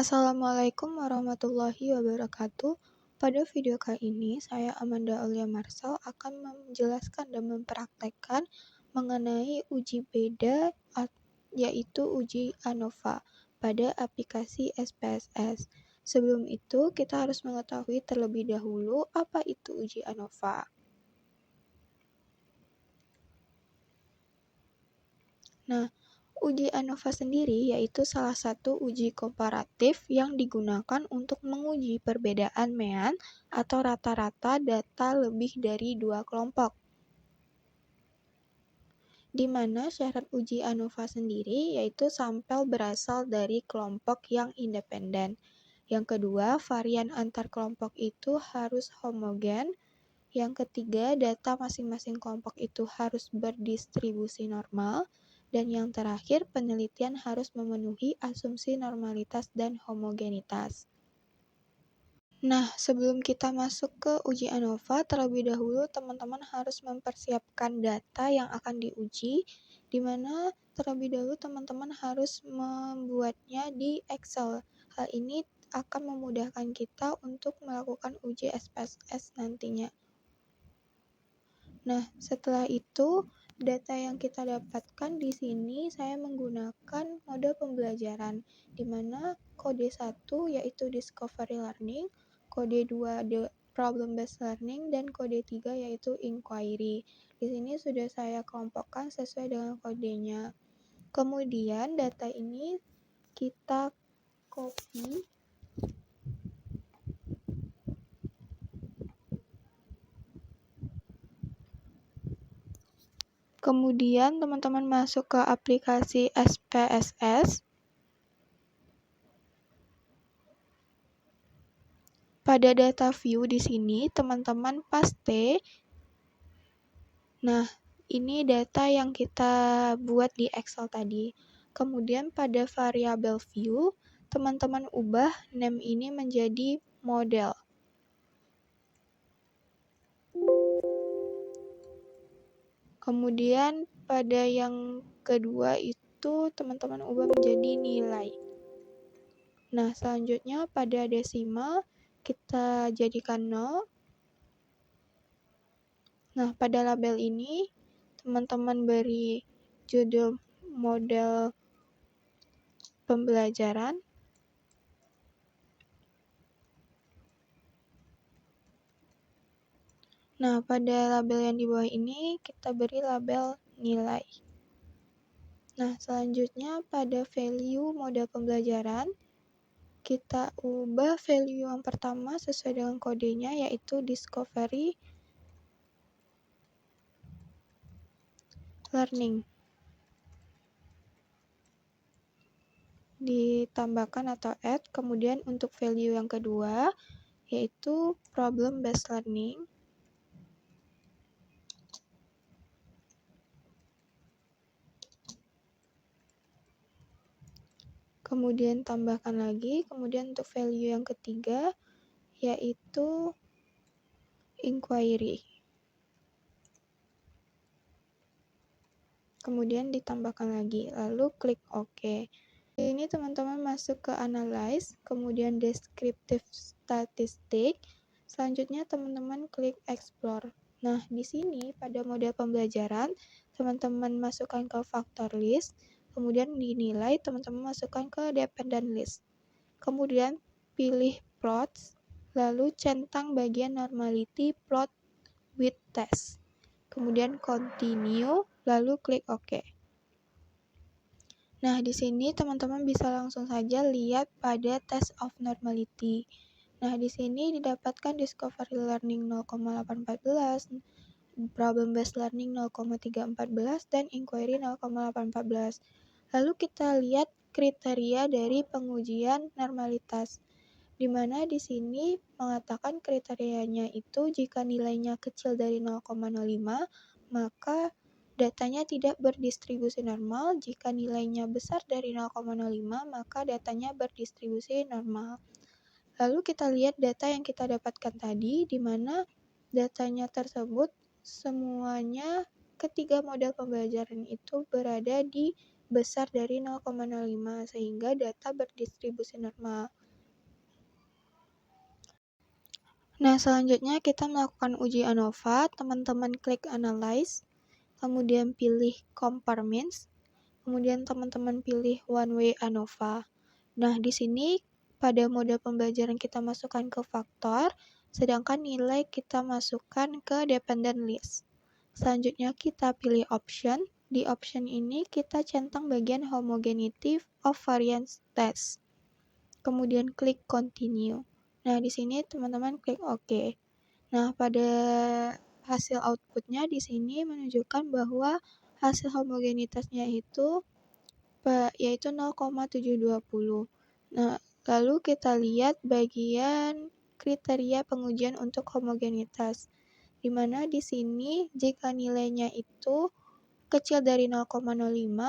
Assalamualaikum warahmatullahi wabarakatuh. Pada video kali ini, saya Amanda Aulia Marsal akan menjelaskan dan mempraktekkan mengenai uji beda yaitu uji ANOVA pada aplikasi SPSS. Sebelum itu, kita harus mengetahui terlebih dahulu apa itu uji ANOVA. Nah, uji ANOVA sendiri yaitu salah satu uji komparatif yang digunakan untuk menguji perbedaan mean atau rata-rata data lebih dari dua kelompok. Di mana syarat uji ANOVA sendiri yaitu sampel berasal dari kelompok yang independen. Yang kedua, varian antar kelompok itu harus homogen. Yang ketiga, data masing-masing kelompok itu harus berdistribusi normal. Dan yang terakhir, penelitian harus memenuhi asumsi normalitas dan homogenitas. Nah, sebelum kita masuk ke uji ANOVA, terlebih dahulu teman-teman harus mempersiapkan data yang akan diuji, di mana terlebih dahulu teman-teman harus membuatnya di Excel. Hal ini akan memudahkan kita untuk melakukan uji SPSS nantinya. Nah, setelah itu, data yang kita dapatkan di sini saya menggunakan mode pembelajaran, di mana kode 1 yaitu Discovery Learning, kode 2 Problem Based Learning, dan kode 3 yaitu Inquiry. Di sini sudah saya kelompokkan sesuai dengan kodenya. Kemudian data ini kita copy. Kemudian teman-teman masuk ke aplikasi SPSS. Pada data view di sini teman-teman paste. Nah, ini data yang kita buat di Excel tadi. Kemudian pada variabel view, teman-teman ubah name ini menjadi model. Kemudian pada yang kedua itu teman-teman ubah menjadi nilai. Nah, selanjutnya pada desimal kita jadikan 0. Nah, pada label ini teman-teman beri judul model pembelajaran. Nah, pada label yang di bawah ini kita beri label nilai. Nah, selanjutnya pada value model pembelajaran, kita ubah value yang pertama sesuai dengan kodenya yaitu Discovery Learning. Ditambahkan atau add, kemudian untuk value yang kedua yaitu Problem Based Learning. Kemudian tambahkan lagi, kemudian untuk value yang ketiga yaitu Inquiry. Kemudian ditambahkan lagi, lalu klik OK. Ini teman-teman masuk ke Analyze, kemudian Descriptive Statistic. Selanjutnya teman-teman klik Explore. Nah, di sini pada model pembelajaran, teman-teman masukkan ke Factor List, kemudian dinilai teman-teman masukkan ke Dependent List. Kemudian pilih Plots, lalu centang bagian Normality Plot with Test. Kemudian Continue, lalu klik OK. Nah, di sini teman-teman bisa langsung saja lihat pada Test of Normality. Nah, di sini didapatkan Discovery Learning 0,814, Problem Based Learning 0,314, dan Inquiry 0,814. Lalu kita lihat kriteria dari pengujian normalitas, di mana di sini mengatakan kriterianya itu jika nilainya kecil dari 0,05, maka datanya tidak berdistribusi normal. Jika nilainya besar dari 0,05, maka datanya berdistribusi normal. Lalu kita lihat data yang kita dapatkan tadi, di mana datanya tersebut semuanya ketiga model pembelajaran itu berada di besar dari 0,05 sehingga data berdistribusi normal. Nah, selanjutnya kita melakukan uji ANOVA. Teman-teman klik Analyze, kemudian pilih Compare Means, kemudian teman-teman pilih One Way ANOVA. Nah, di sini pada model pembelajaran kita masukkan ke faktor, sedangkan nilai kita masukkan ke dependent list. Selanjutnya kita pilih option. Di option ini kita centang bagian homogeneity of variance test. Kemudian klik continue. Nah, di sini teman-teman klik OK. Nah, pada hasil outputnya di sini menunjukkan bahwa hasil homogenitasnya itu yaitu 0,720. Nah, lalu kita lihat bagian kriteria pengujian untuk homogenitas, di mana di sini jika nilainya itu kecil dari 0,05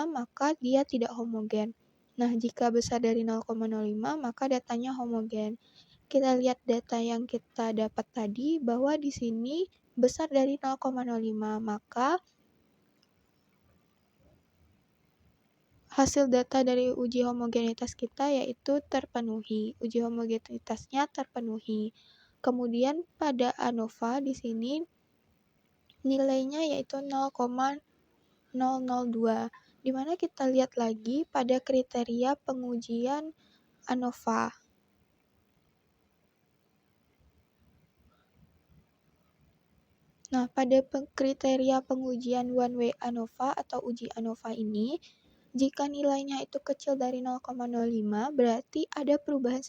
maka dia tidak homogen. Nah, jika besar dari 0,05 maka datanya homogen. Kita lihat data yang kita dapat tadi bahwa di sini besar dari 0,05, maka hasil data dari uji homogenitas kita yaitu terpenuhi. Uji homogenitasnya terpenuhi. Kemudian pada ANOVA di sini nilainya yaitu 0,002, di mana kita lihat lagi pada kriteria pengujian ANOVA. Nah, pada kriteria pengujian One Way ANOVA atau uji ANOVA ini, jika nilainya itu kecil dari 0,05, berarti ada perbedaan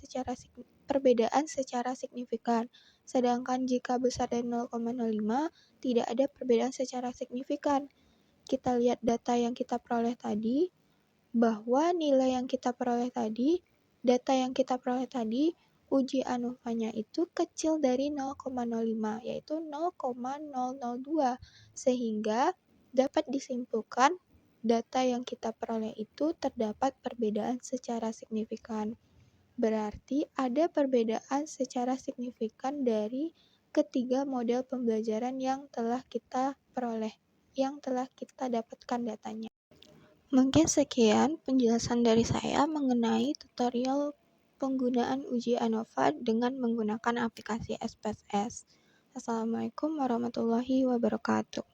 secara signifikan. Sedangkan jika besar dari 0,05, tidak ada perbedaan secara signifikan. Kita lihat data yang kita peroleh tadi, bahwa nilai yang kita peroleh tadi, data yang kita peroleh tadi, uji ANOVA-nya itu kecil dari 0,05, yaitu 0,002, sehingga dapat disimpulkan data yang kita peroleh itu terdapat perbedaan secara signifikan. Berarti ada perbedaan secara signifikan dari ketiga model pembelajaran yang telah kita peroleh, yang telah kita dapatkan datanya. Mungkin sekian penjelasan dari saya mengenai tutorial penggunaan uji ANOVA dengan menggunakan aplikasi SPSS. Assalamualaikum warahmatullahi wabarakatuh.